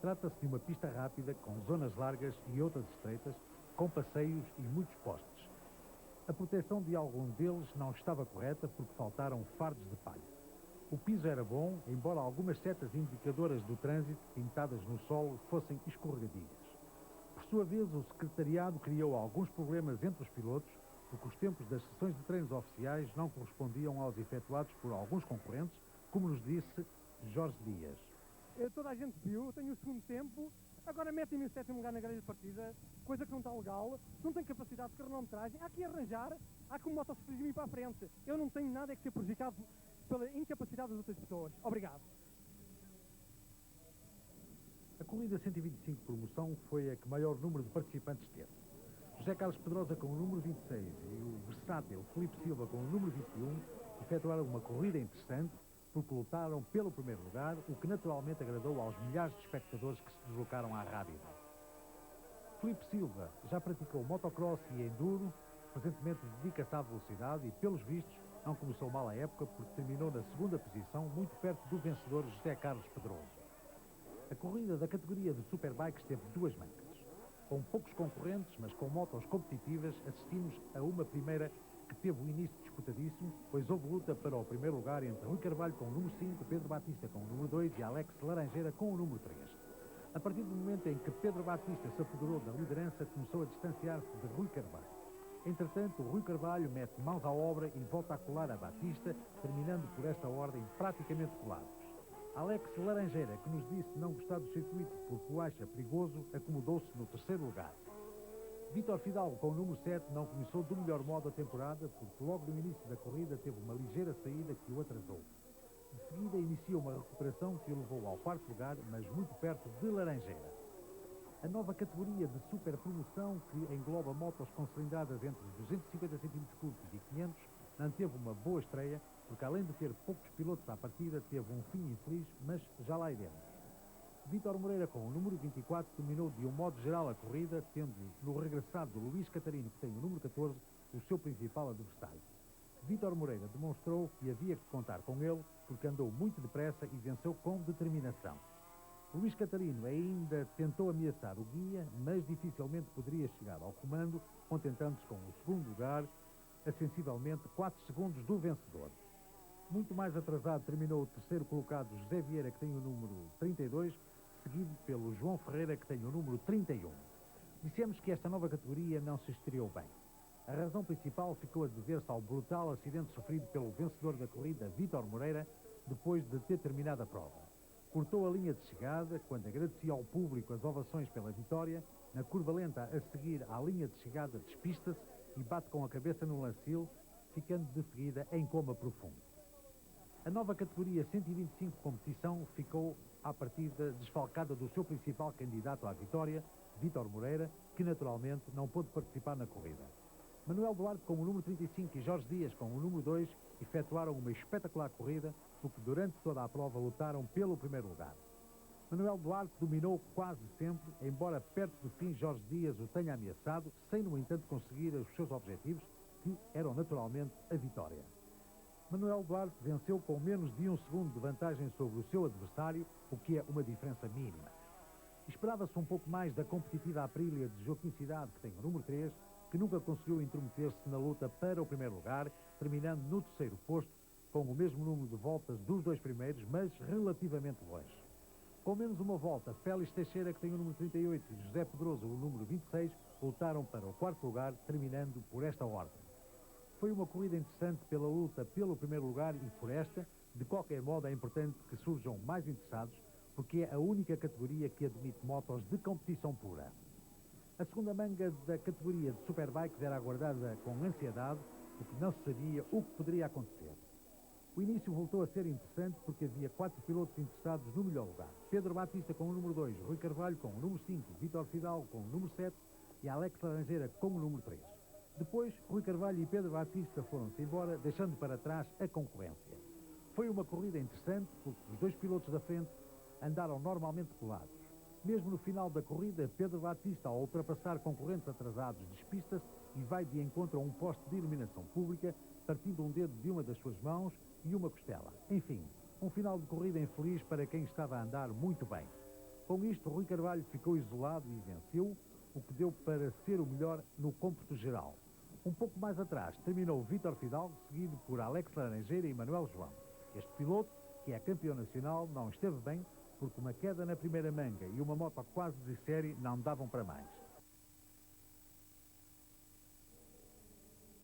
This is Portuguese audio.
Trata-se de uma pista rápida com zonas largas e outras estreitas, com passeios e muitos postes. A proteção de algum deles não estava correta porque faltaram fardos de palha. O piso era bom, embora algumas setas indicadoras do trânsito, pintadas no solo, fossem escorregadias. Por sua vez, o secretariado criou alguns problemas entre os pilotos, porque os tempos das sessões de treinos oficiais não correspondiam aos efetuados por alguns concorrentes, como nos disse Jorge Dias. Toda a gente viu, eu tenho o segundo tempo, agora metem-me o sétimo lugar na grelha de partida, coisa que não está legal, não tenho capacidade de cronometragem, há que arranjar, há que o moto se ir para a frente. Eu não tenho nada a ser prejudicado pela incapacidade das outras pessoas. Obrigado. A corrida 125 promoção foi a que maior número de participantes teve. José Carlos Pedrosa com o número 26 e o versátil Filipe Silva com o número 21 efetuaram uma corrida interessante porque lutaram pelo primeiro lugar, o que naturalmente agradou aos milhares de espectadores que se deslocaram à rábida. Filipe Silva já praticou motocross e enduro, presentemente dedica-se à velocidade e, pelos vistos, não começou mal a época porque terminou na segunda posição, muito perto do vencedor José Carlos Pedroso. A corrida da categoria de Superbikes teve duas mancas. Com poucos concorrentes, mas com motos competitivas, assistimos a uma primeira que teve o início disputadíssimo, pois houve luta para o primeiro lugar entre Rui Carvalho com o número 5, Pedro Batista com o número 2 e Alex Laranjeira com o número 3. A partir do momento em que Pedro Batista se apoderou da liderança, começou a distanciar-se de Rui Carvalho. Entretanto, Rui Carvalho mete mãos à obra e volta a colar a Batista, terminando por esta ordem praticamente colados. Alex Laranjeira, que nos disse não gostar do circuito porque o acha perigoso, acomodou-se no terceiro lugar. Vítor Fidalgo, com o número 7, não começou do melhor modo a temporada porque logo no início da corrida teve uma ligeira saída que o atrasou. De seguida inicia uma recuperação que o levou ao quarto lugar, mas muito perto de Laranjeira. A nova categoria de super promoção, que engloba motos com cilindradas entre 250 cm curtos e 500, não teve uma boa estreia, porque além de ter poucos pilotos à partida, teve um fim infeliz, mas já lá iremos. Vítor Moreira, com o número 24, dominou de um modo geral a corrida, tendo no regressado Luís Catarino, que tem o número 14, o seu principal adversário. Vítor Moreira demonstrou que havia que contar com ele, porque andou muito depressa e venceu com determinação. Luís Catarino ainda tentou ameaçar o guia, mas dificilmente poderia chegar ao comando, contentando-se com o segundo lugar, a sensivelmente 4 segundos do vencedor. Muito mais atrasado terminou o terceiro colocado José Vieira, que tem o número 32, seguido pelo João Ferreira, que tem o número 31. Dissemos que esta nova categoria não se estreou bem. A razão principal ficou a dever-se ao brutal acidente sofrido pelo vencedor da corrida, Vítor Moreira, depois de ter terminado a prova. Cortou a linha de chegada, quando agradecia ao público as ovações pela vitória, na curva lenta a seguir à linha de chegada despista-se e bate com a cabeça no lancil, ficando de seguida em coma profundo. A nova categoria 125 competição ficou, à partida, desfalcada do seu principal candidato à vitória, Vítor Moreira, que naturalmente não pôde participar na corrida. Manuel Duarte com o número 35 e Jorge Dias com o número 2 efetuaram uma espetacular corrida, porque durante toda a prova lutaram pelo primeiro lugar. Manuel Duarte dominou quase sempre, embora perto do fim Jorge Dias o tenha ameaçado, sem no entanto conseguir os seus objetivos, que eram naturalmente a vitória. Manuel Duarte venceu com menos de 1 segundo de vantagem sobre o seu adversário, o que é uma diferença mínima. Esperava-se um pouco mais da competitiva Aprilia de Joaquim Cidade, que tem o número 3, que nunca conseguiu intrometer-se na luta para o primeiro lugar, terminando no terceiro posto, com o mesmo número de voltas dos dois primeiros, mas relativamente longe. Com menos uma volta, Félix Teixeira, que tem o número 38, e José Pedroso, o número 26, lutaram para o quarto lugar, terminando por esta ordem. Foi uma corrida interessante pela luta pelo primeiro lugar e por esta, de qualquer modo é importante que surjam mais interessados, porque é a única categoria que admite motos de competição pura. A segunda manga da categoria de Superbikes era aguardada com ansiedade, porque não se sabia o que poderia acontecer. O início voltou a ser interessante porque havia 4 pilotos interessados no melhor lugar. Pedro Batista com o número 2, Rui Carvalho com o número 5, Vítor Fidalgo com o número 7 e Alex Laranjeira com o número 3. Depois, Rui Carvalho e Pedro Batista foram-se embora, deixando para trás a concorrência. Foi uma corrida interessante porque os dois pilotos da frente andaram normalmente colados. Mesmo no final da corrida, Pedro Batista, ao ultrapassar concorrentes atrasados, despista-se e vai de encontro a um poste de iluminação pública, partindo um dedo de uma das suas mãos e uma costela. Enfim, um final de corrida infeliz para quem estava a andar muito bem. Com isto, Rui Carvalho ficou isolado e venceu, o que deu para ser o melhor no cômputo geral. Um pouco mais atrás terminou Vítor Fidalgo, seguido por Alex Laranjeira e Manuel João. Este piloto, que é campeão nacional, não esteve bem porque uma queda na primeira manga e uma moto quase de série não davam para mais.